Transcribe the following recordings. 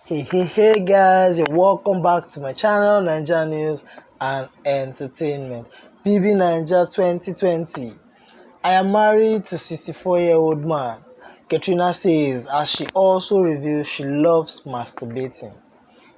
Hey guys, you're welcome back to my channel, Naija News and Entertainment. BBNaija 2020. I am married to 64-year-old man, Ka3na says, as she also reveals she loves masturbating.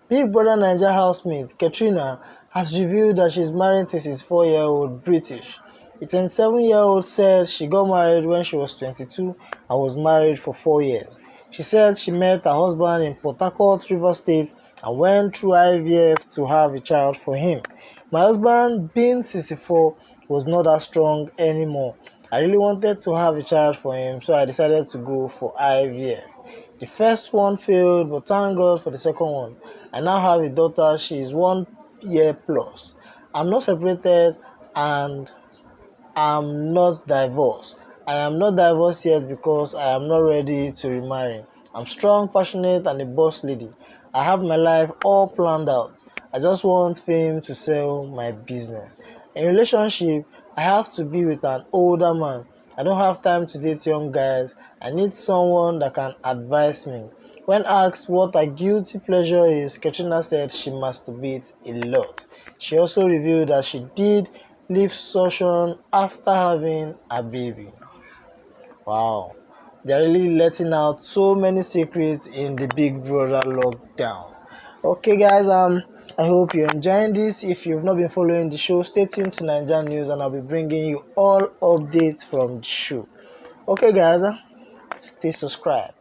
Big Brother Naija housemate Ka3na has revealed that she's married to 64-year-old British. The 27-year-old said she got married when she was 22 and was married for 4 years. She said she met her husband in Port Harcourt, Rivers State, and went through IVF to have a child for him. My husband, being 64, was not that strong anymore. I really wanted to have a child for him, so I decided to go for IVF. The first one failed, but thank God for the second one. I now have a daughter. She is 1 year plus. I'm not separated and I'm not divorced. I am not divorced yet because I am not ready to remarry. I'm strong, passionate, and a boss lady. I have my life all planned out. I just want fame to sell my business. In relationship, I have to be with an older man. I don't have time to date young guys. I need someone that can advise me. When asked what her guilty pleasure is, Ka3na said she masturbates a lot. She also revealed that she did liposuction after having a baby. Wow, they're really letting out so many secrets in the Big Brother lockdown. Okay, guys, I hope you're enjoying this. If you've not been following the show, stay tuned to Naija News, and I'll be bringing you all updates from the show. Okay, guys, stay subscribed.